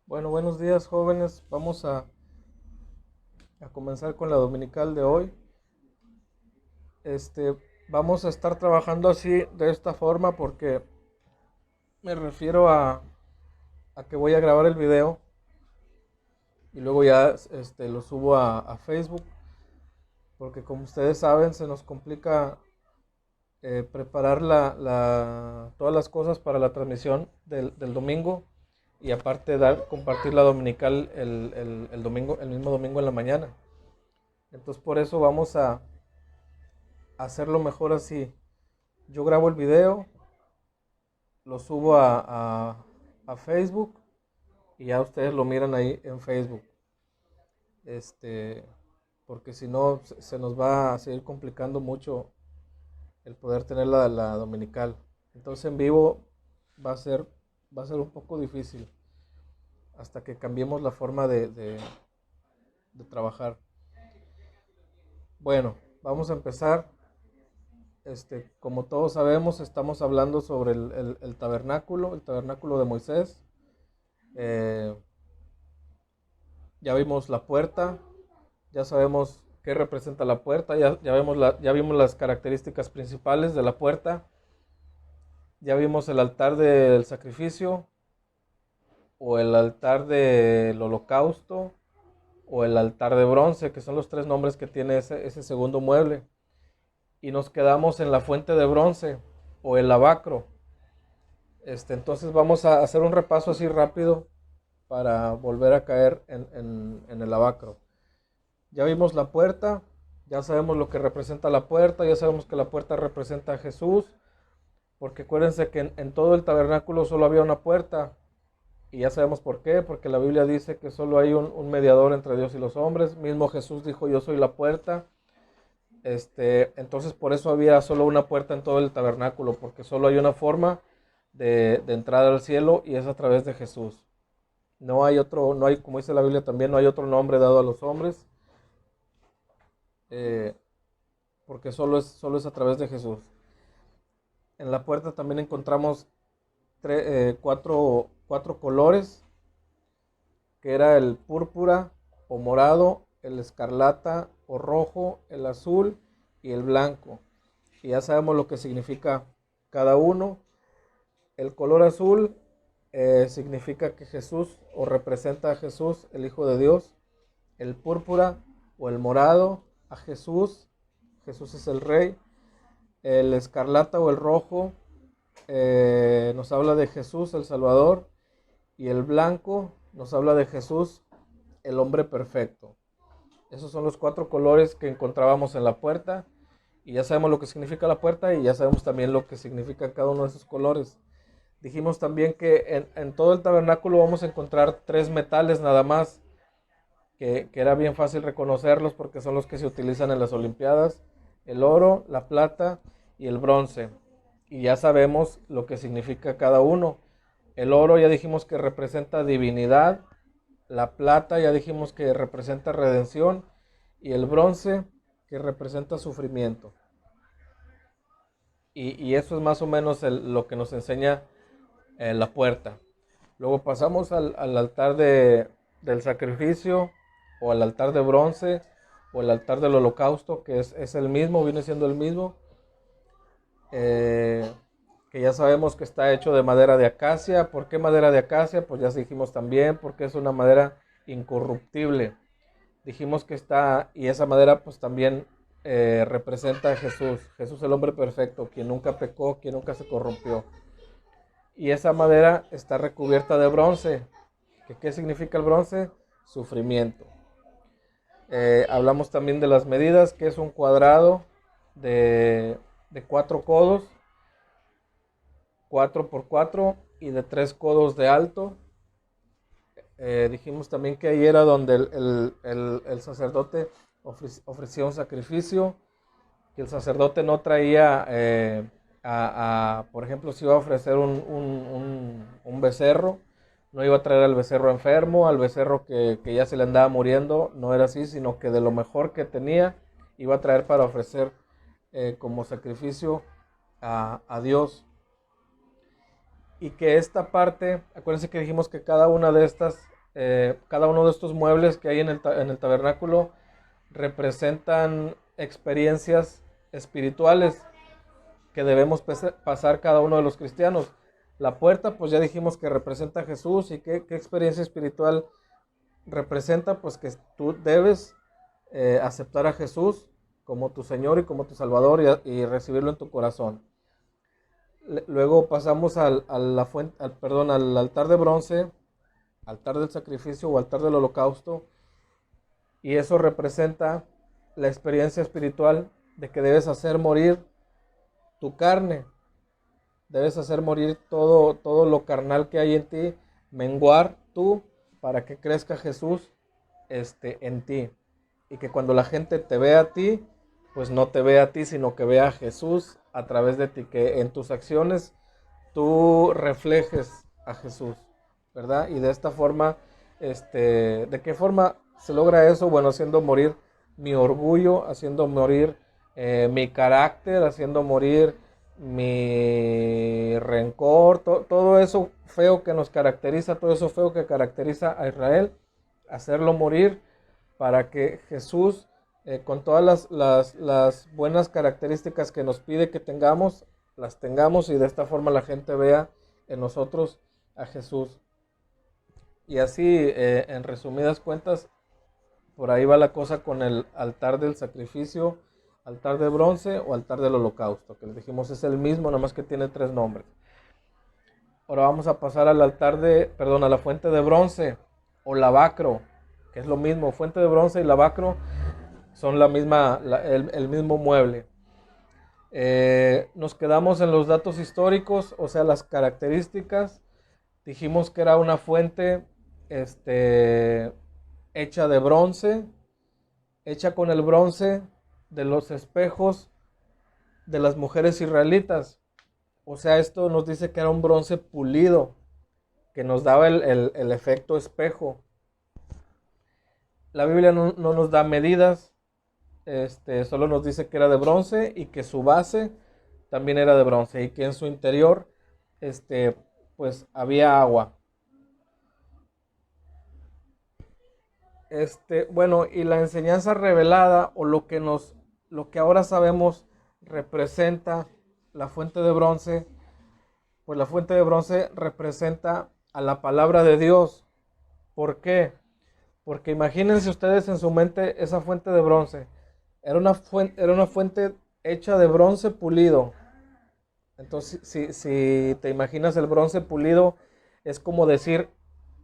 Bueno, buenos días jóvenes. Vamos a comenzar con la dominical de hoy. Este, Vamos a estar trabajando así de esta forma porque me refiero a que voy a grabar el video y luego ya lo subo a Facebook porque como ustedes saben se nos complica preparar todas las cosas para la transmisión del domingo y aparte compartir la dominical el domingo, el mismo domingo en la mañana. Entonces por eso vamos a hacerlo mejor así. Yo grabo el video, lo subo a Facebook y ya ustedes lo miran ahí en Facebook. Este, Porque si no se nos va a seguir complicando mucho el poder tener la dominical. Entonces en vivo va a ser, va a ser un poco difícil hasta que cambiemos la forma de trabajar. Bueno, vamos a empezar. Como todos sabemos, estamos hablando sobre el tabernáculo de Moisés. Eh, ya vimos la puerta, ya sabemos qué representa la puerta, ya vimos las características principales de la puerta, ya vimos el altar del sacrificio, o el altar del holocausto, o el altar de bronce, que son los tres nombres que tiene ese segundo mueble. Y nos quedamos en la fuente de bronce, o el lavacro. Entonces vamos a hacer un repaso así rápido para volver a caer en el lavacro. Ya vimos la puerta, ya sabemos lo que representa la puerta, ya sabemos que la puerta representa a Jesús, porque acuérdense que en todo el tabernáculo solo había una puerta, y ya sabemos por qué, porque la Biblia dice que solo hay un mediador entre Dios y los hombres, mismo Jesús dijo yo soy la puerta. Entonces por eso había solo una puerta en todo el tabernáculo, porque solo hay una forma de entrada al cielo y es a través de Jesús. No hay otro, no hay, como dice la Biblia también, no hay otro nombre dado a los hombres, eh, porque solo es a través de Jesús. En la puerta también encontramos cuatro colores, que era el púrpura o morado, el escarlata o rojo, el azul y el blanco. Y ya sabemos lo que significa cada uno. El color azul significa que Jesús o representa a Jesús, el Hijo de Dios. El púrpura o el morado a Jesús, Jesús es el Rey. El escarlata o el rojo nos habla de Jesús, el Salvador. Y el blanco nos habla de Jesús, el hombre perfecto. Esos son los cuatro colores que encontrábamos en la puerta. Y ya sabemos lo que significa la puerta y ya sabemos también lo que significa cada uno de esos colores. Dijimos también que en todo el tabernáculo vamos a encontrar tres metales nada más, que era bien fácil reconocerlos porque son los que se utilizan en las Olimpiadas: el oro, la plata y el bronce. Y ya sabemos lo que significa cada uno. El oro ya dijimos que representa divinidad, la plata ya dijimos que representa redención y el bronce que representa sufrimiento. Y eso es más o menos lo que nos enseña la puerta. Luego pasamos al altar del sacrificio, o al altar de bronce, o el altar del holocausto, que es el mismo, viene siendo el mismo, eh, que ya sabemos que está hecho de madera de acacia. ¿Por qué madera de acacia? Pues ya dijimos también, porque es una madera incorruptible. Dijimos que está, y esa madera pues también representa a Jesús, Jesús el hombre perfecto, quien nunca pecó, quien nunca se corrompió. Y esa madera está recubierta de bronce. ¿Qué significa el bronce? Sufrimiento. Hablamos también de las medidas, que es un cuadrado de 4 codos, 4 por 4 y de 3 codos de alto. Dijimos también que ahí era donde el sacerdote ofrecía un sacrificio, que el sacerdote no traía, por ejemplo, si iba a ofrecer un becerro, no iba a traer al becerro enfermo, al becerro que ya se le andaba muriendo, no era así, sino que de lo mejor que tenía iba a traer para ofrecer como sacrificio a Dios. Y que esta parte, acuérdense que dijimos que cada una de estas cada uno de estos muebles que hay en el tabernáculo representan experiencias espirituales que debemos pasar cada uno de los cristianos. La puerta, pues ya dijimos que representa a Jesús. ¿Y qué experiencia espiritual representa? Pues que tú debes aceptar a Jesús como tu Señor y como tu Salvador y recibirlo en tu corazón. Luego pasamos al altar de bronce, altar del sacrificio o altar del holocausto, y eso representa la experiencia espiritual de que debes hacer morir tu carne, debes hacer morir todo lo carnal que hay en ti, menguar tú para que crezca Jesús en ti, y que cuando la gente te vea a ti, pues no te vea a ti, sino que vea a Jesús a través de ti, que en tus acciones tú reflejes a Jesús, ¿verdad? Y de esta forma, ¿de qué forma se logra eso? Bueno, haciendo morir mi orgullo, haciendo morir mi carácter, haciendo morir mi rencor, todo eso feo que nos caracteriza, todo eso feo que caracteriza a Israel, hacerlo morir para que Jesús, con todas las buenas características que nos pide que tengamos, las tengamos, y de esta forma la gente vea en nosotros a Jesús. Y así, en resumidas cuentas, por ahí va la cosa con el altar del sacrificio, altar de bronce o altar del holocausto, que les dijimos es el mismo, nada más que tiene 3 nombres. Ahora vamos a pasar al a la fuente de bronce o lavacro, que es lo mismo. Fuente de bronce y lavacro son el mismo mueble. Nos quedamos en los datos históricos, o sea, las características. Dijimos que era una fuente hecha de bronce, hecha con el bronce de los espejos de las mujeres israelitas. O sea, esto nos dice que era un bronce pulido, que nos daba el efecto espejo. La Biblia no nos da medidas, solo nos dice que era de bronce y que su base también era de bronce y que en su interior pues había agua. Bueno, y la enseñanza revelada, o lo que ahora sabemos representa la fuente de bronce, pues la fuente de bronce representa a la palabra de Dios. ¿Por qué? Porque imagínense ustedes en su mente esa fuente de bronce. Era una fuente hecha de bronce pulido. Entonces, si te imaginas el bronce pulido, es como decir,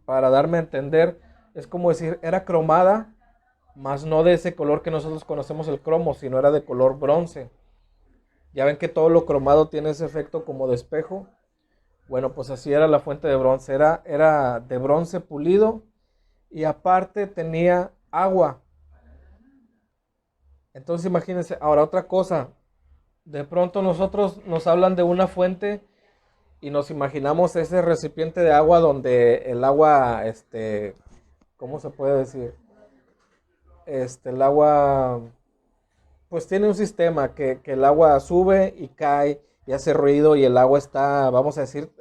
para darme a entender, es como decir, era cromada, mas no de ese color que nosotros conocemos el cromo, sino era de color bronce. Ya ven que todo lo cromado tiene ese efecto como de espejo. Bueno, pues así era la fuente de bronce, era de bronce pulido y aparte tenía agua. Entonces imagínense, ahora otra cosa, de pronto nosotros nos hablan de una fuente y nos imaginamos ese recipiente de agua donde el agua, ¿cómo se puede decir? El agua, pues tiene un sistema que el agua sube y cae y hace ruido y el agua está, vamos a decir,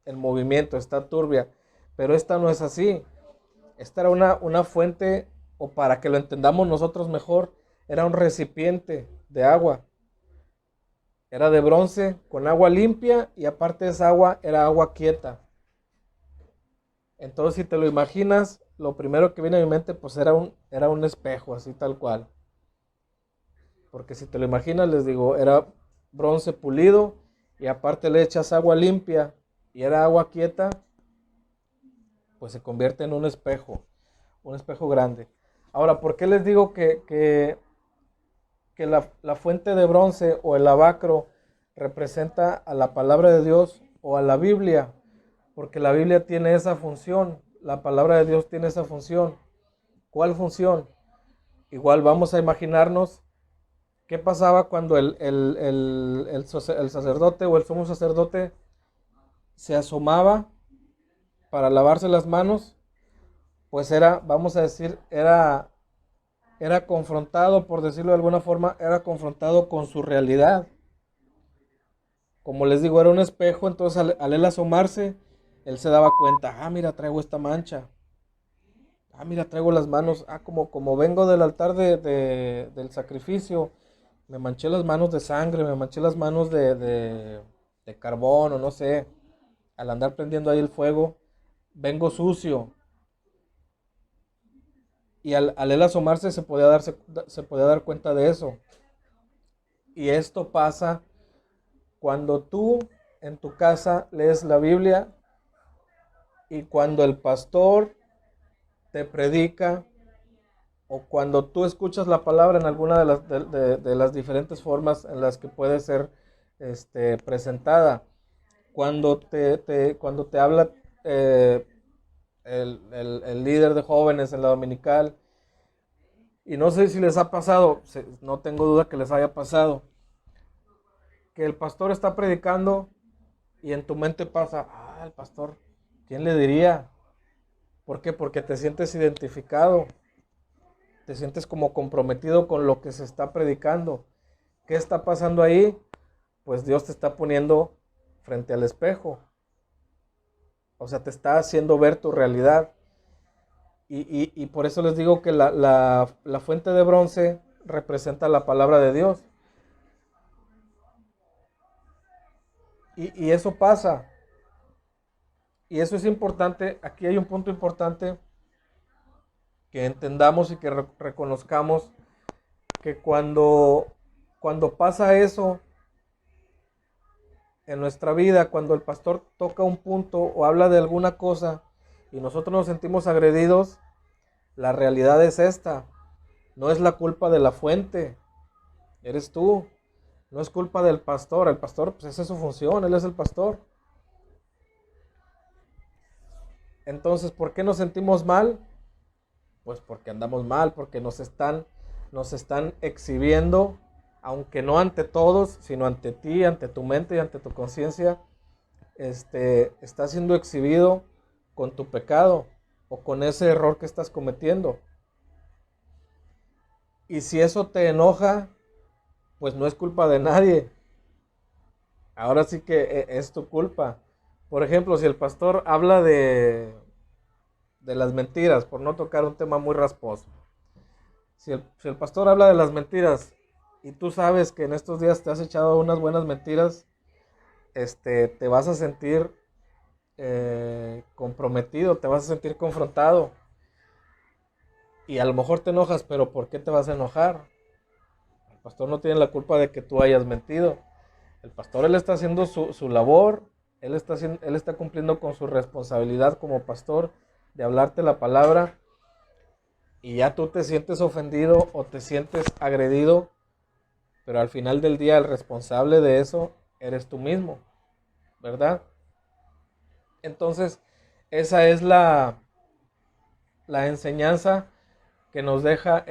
en movimiento, está turbia. Pero esta no es así. Esta era una fuente, o para que lo entendamos nosotros mejor, era un recipiente de agua. Era de bronce con agua limpia y aparte de esa agua era agua quieta. Entonces, si te lo imaginas, lo primero que viene a mi mente pues era un espejo, así tal cual. Porque si te lo imaginas, les digo, era bronce pulido y aparte le echas agua limpia y era agua quieta, pues se convierte en un espejo grande. Ahora, ¿por qué les digo que la fuente de bronce o el lavacro representa a la palabra de Dios o a la Biblia? Porque la Biblia tiene esa función, la palabra de Dios tiene esa función. ¿Cuál función? Igual vamos a imaginarnos qué pasaba cuando el sacerdote o el sumo sacerdote se asomaba para lavarse las manos, pues vamos a decir, era confrontado, por decirlo de alguna forma, era confrontado con su realidad. Como les digo, era un espejo, entonces al él asomarse, él se daba cuenta, mira, traigo esta mancha. Mira, traigo las manos, como vengo del altar del sacrificio, me manché las manos de sangre, me manché las manos de carbón o no sé, al andar prendiendo ahí el fuego, vengo sucio. Y al él asomarse se podía dar cuenta de eso. Y esto pasa cuando tú en tu casa lees la Biblia y cuando el pastor te predica o cuando tú escuchas la palabra en alguna de las diferentes formas en las que puede ser presentada. Cuando te habla eh, el líder de jóvenes en la dominical, y no sé si les ha pasado, no tengo duda que les haya pasado, que el pastor está predicando y en tu mente pasa, el pastor, ¿quién le diría? ¿Por qué? Porque te sientes identificado, te sientes como comprometido con lo que se está predicando. ¿Qué está pasando ahí? Pues Dios te está poniendo frente al espejo. O sea, te está haciendo ver tu realidad. Y por eso les digo que la fuente de bronce representa la palabra de Dios. Y eso pasa. Y eso es importante. Aquí hay un punto importante que entendamos y que reconozcamos que cuando pasa eso en nuestra vida, cuando el pastor toca un punto o habla de alguna cosa y nosotros nos sentimos agredidos, la realidad es esta. No es la culpa de la fuente, eres tú. No es culpa del pastor. El pastor, pues esa es su función, él es el pastor. Entonces, ¿por qué nos sentimos mal? Pues porque andamos mal, porque nos están exhibiendo, aunque no ante todos, sino ante ti, ante tu mente y ante tu conciencia. Está siendo exhibido con tu pecado o con ese error que estás cometiendo. Y si eso te enoja, pues no es culpa de nadie. Ahora sí que es tu culpa. Por ejemplo, si el pastor habla de las mentiras, por no tocar un tema muy rasposo. Si el pastor habla de las mentiras y tú sabes que en estos días te has echado unas buenas mentiras, te vas a sentir comprometido, te vas a sentir confrontado. Y a lo mejor te enojas, pero ¿por qué te vas a enojar? El pastor no tiene la culpa de que tú hayas mentido. El pastor, él está haciendo su labor, él está cumpliendo con su responsabilidad como pastor de hablarte la palabra y ya tú te sientes ofendido o te sientes agredido, pero al final del día el responsable de eso eres tú mismo, ¿verdad? Entonces, esa es la enseñanza que nos deja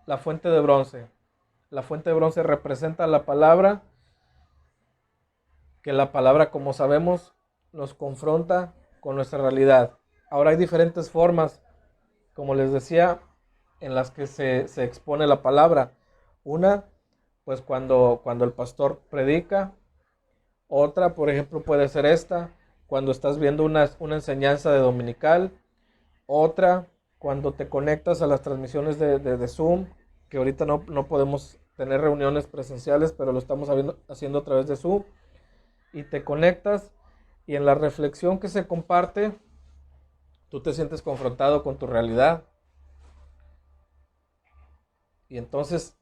la fuente de bronce. La fuente de bronce representa la palabra, que la palabra, como sabemos, nos confronta con nuestra realidad. Ahora hay diferentes formas, como les decía, en las que se expone la palabra. Una, pues cuando el pastor predica. Otra, por ejemplo, puede ser esta, cuando estás viendo una enseñanza de dominical. Otra, cuando te conectas a las transmisiones de Zoom, que ahorita no podemos tener reuniones presenciales, pero lo estamos haciendo a través de Zoom. Y te conectas y en la reflexión que se comparte, tú te sientes confrontado con tu realidad. Y entonces,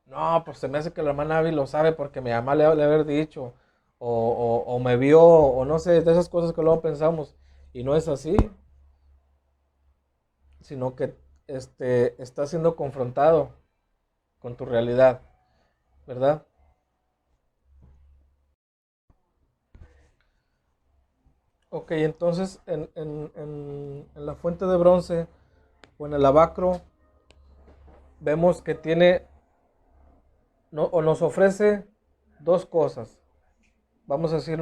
no, pues se me hace que la hermana Abby lo sabe porque mi mamá le ha de haber dicho, o me vio, o no sé, de esas cosas que luego pensamos. Y no es así, sino que estás siendo confrontado con tu realidad, ¿verdad? Ok, entonces en la fuente de bronce o en el lavacro vemos que tiene no, o nos ofrece dos cosas. Vamos a decir,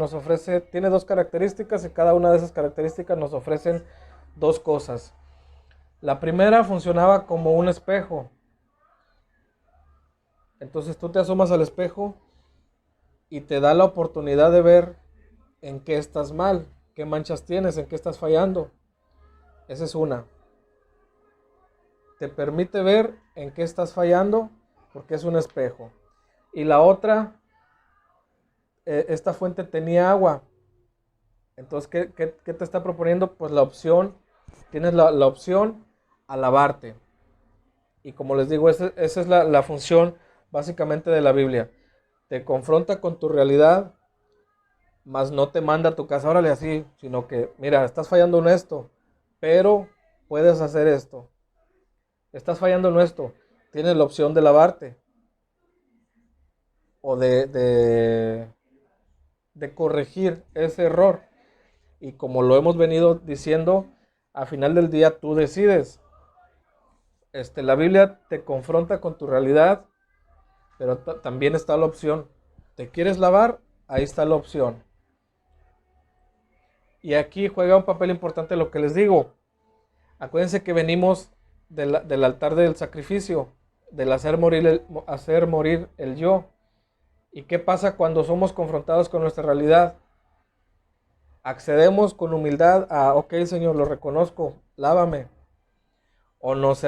tiene dos características y cada una de esas características nos ofrecen dos cosas. La primera funcionaba como un espejo. Entonces tú te asomas al espejo y te da la oportunidad de ver en qué estás mal, qué manchas tienes, en qué estás fallando. Esa es una. Te permite ver en qué estás fallando porque es un espejo. Y la otra, esta fuente tenía agua. Entonces, ¿qué te está proponiendo? Pues la opción, tienes la opción a lavarte. Y como les digo, esa es la función básicamente de la Biblia. Te confronta con tu realidad, mas no te manda a tu casa, órale así, sino que, mira, estás fallando en esto, pero puedes hacer esto. Estás fallando en esto, tienes la opción de lavarte o de corregir ese error. Y como lo hemos venido diciendo, al final del día tú decides. La Biblia te confronta con tu realidad, pero también está la opción. ¿Te quieres lavar? Ahí está la opción. Y aquí juega un papel importante lo que les digo. Acuérdense que venimos del altar del sacrificio, del hacer morir el yo. ¿Y qué pasa cuando somos confrontados con nuestra realidad? Accedemos con humildad a, ok, Señor, lo reconozco, lávame. O nos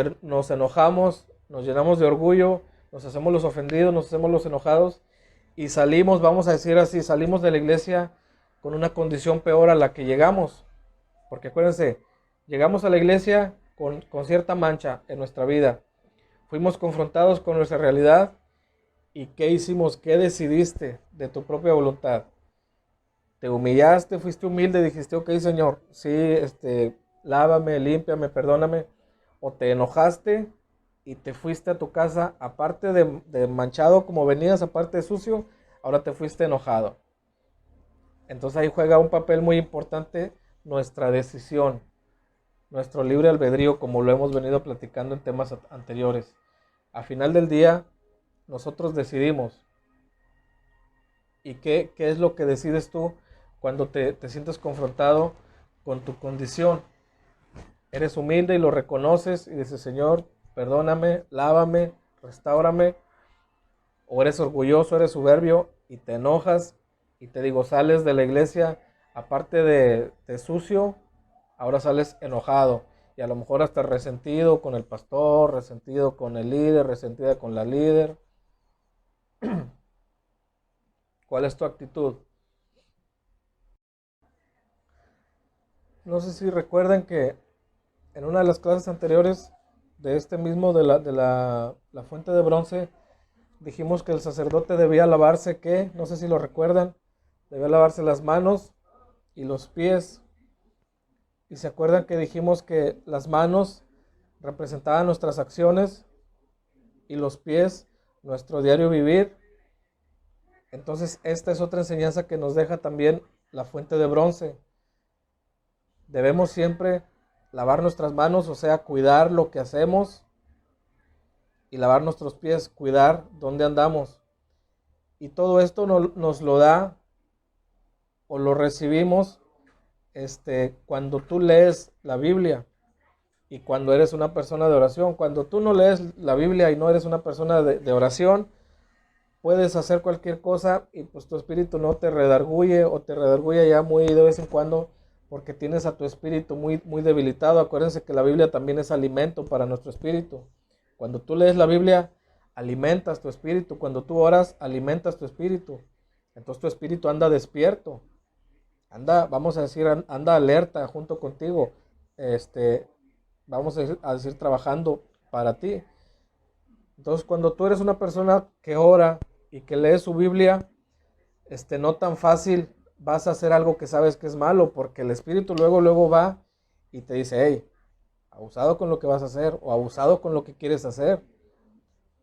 enojamos, nos llenamos de orgullo, nos hacemos los ofendidos, nos hacemos los enojados y salimos, vamos a decir así, salimos de la iglesia con una condición peor a la que llegamos. Porque acuérdense, llegamos a la iglesia con cierta mancha en nuestra vida. Fuimos confrontados con nuestra realidad y ¿qué hicimos? ¿Qué decidiste de tu propia voluntad? Te humillaste, fuiste humilde, dijiste, ok, Señor, sí, lávame, límpiame, perdóname. O te enojaste y te fuiste a tu casa, aparte de manchado como venías, aparte de sucio, ahora te fuiste enojado. Entonces ahí juega un papel muy importante nuestra decisión, nuestro libre albedrío, como lo hemos venido platicando en temas anteriores. A final del día, nosotros decidimos. ¿Y qué es lo que decides tú cuando te sientes confrontado con tu condición? Eres humilde y lo reconoces y dices, Señor, perdóname, lávame, restáurame. O eres orgulloso, eres soberbio y te enojas y te digo, sales de la iglesia, aparte de sucio, ahora sales enojado y a lo mejor hasta resentido con el pastor, resentido con el líder, resentida con la líder. ¿Cuál es tu actitud? No sé si recuerdan que en una de las clases anteriores de este mismo, la fuente de bronce, dijimos que el sacerdote debía lavarse, ¿qué? No sé si lo recuerdan, debía lavarse las manos y los pies. Y se acuerdan que dijimos que las manos representaban nuestras acciones y los pies nuestro diario vivir. Entonces esta es otra enseñanza que nos deja también la fuente de bronce. Debemos siempre lavar nuestras manos, o sea, cuidar lo que hacemos, y lavar nuestros pies, cuidar dónde andamos. Y todo esto nos lo da o lo recibimos cuando tú lees la Biblia y cuando eres una persona de oración. Cuando tú no lees la Biblia y no eres una persona de oración, puedes hacer cualquier cosa y pues tu espíritu no te redarguye o te redarguye ya muy de vez en cuando porque tienes a tu espíritu muy, muy debilitado. Acuérdense que la Biblia también es alimento para nuestro espíritu. Cuando tú lees la Biblia, alimentas tu espíritu. Cuando tú oras, alimentas tu espíritu. Entonces tu espíritu anda despierto. Anda, vamos a decir, anda alerta junto contigo. Vamos a decir, trabajando para ti. Entonces, cuando tú eres una persona que ora y que lee su Biblia, no tan fácil vas a hacer algo que sabes que es malo, porque el espíritu luego va y te dice, hey, abusado con lo que vas a hacer o abusado con lo que quieres hacer.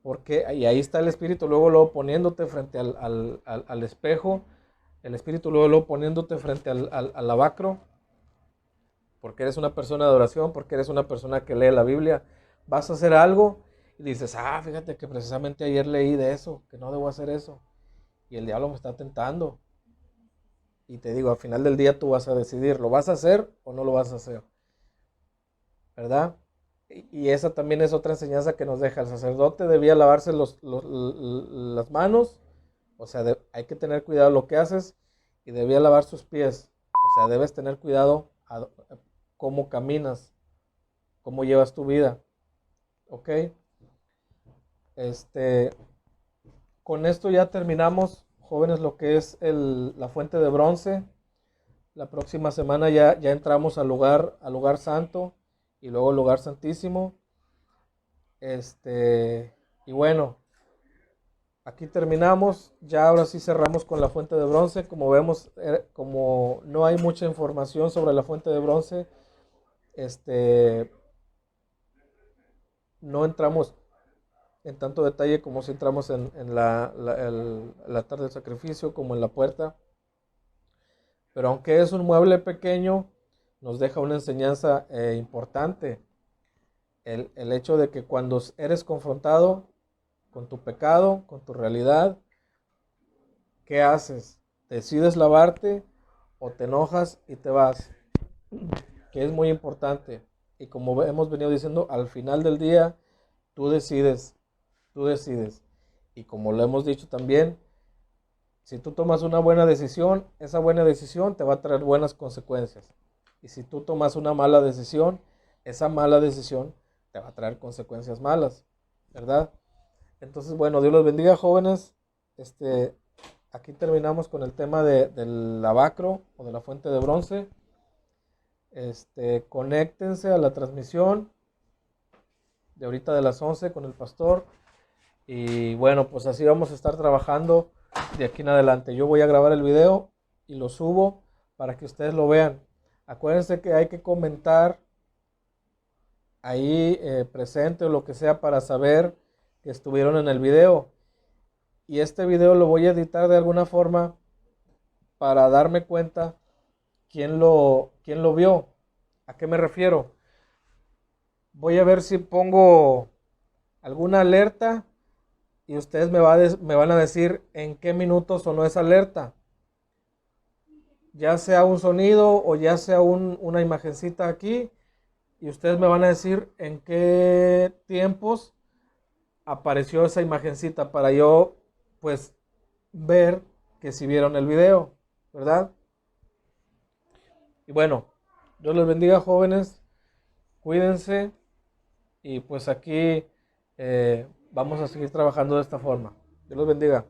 Porque, y ahí está el espíritu luego poniéndote frente al espejo, el espíritu luego poniéndote frente al lavacro, porque eres una persona de oración, porque eres una persona que lee la Biblia. Vas a hacer algo y dices, fíjate que precisamente ayer leí de eso, que no debo hacer eso. Y el diablo me está tentando. Y te digo, al final del día tú vas a decidir, ¿lo vas a hacer o no lo vas a hacer? ¿Verdad? Y esa también es otra enseñanza que nos deja. El sacerdote debía lavarse las manos, o sea, hay que tener cuidado lo que haces, y debía lavar sus pies, o sea, debes tener cuidado cómo caminas, cómo llevas tu vida, ¿ok? Este, con esto ya terminamos, jóvenes, lo que es la fuente de bronce. La próxima semana ya entramos al lugar santo y luego al lugar santísimo. Y bueno, aquí terminamos. Ya ahora sí cerramos con la fuente de bronce. Como vemos, como no hay mucha información sobre la fuente de bronce, este, no entramos en tanto detalle como si entramos en el altar del sacrificio, como en la puerta. Pero aunque es un mueble pequeño, nos deja una enseñanza importante. El hecho de que cuando eres confrontado con tu pecado, con tu realidad, ¿qué haces? ¿Decides lavarte o te enojas y te vas? Que es muy importante. Y como hemos venido diciendo, al final del día, tú decides, tú decides. Y como lo hemos dicho también, si tú tomas una buena decisión, esa buena decisión te va a traer buenas consecuencias. Y si tú tomas una mala decisión, esa mala decisión te va a traer consecuencias malas, ¿verdad? Entonces, bueno, Dios los bendiga, jóvenes. Aquí terminamos con el tema del lavacro o de la fuente de bronce. Conéctense a la transmisión de ahorita de las 11 con el pastor. Y bueno, pues así vamos a estar trabajando de aquí en adelante. Yo voy a grabar el video y lo subo para que ustedes lo vean. Acuérdense que hay que comentar ahí presente o lo que sea para saber que estuvieron en el video. Y este video lo voy a editar de alguna forma para darme cuenta quién lo vio. ¿A qué me refiero? Voy a ver si pongo alguna alerta y ustedes me van a decir en qué minuto sonó esa alerta. Ya sea un sonido o ya sea una imagencita aquí. Y ustedes me van a decir en qué tiempos apareció esa imagencita para yo pues ver que si vieron el video, ¿verdad? Y bueno, Dios les bendiga, jóvenes, cuídense y pues aquí vamos a seguir trabajando de esta forma. Dios los bendiga.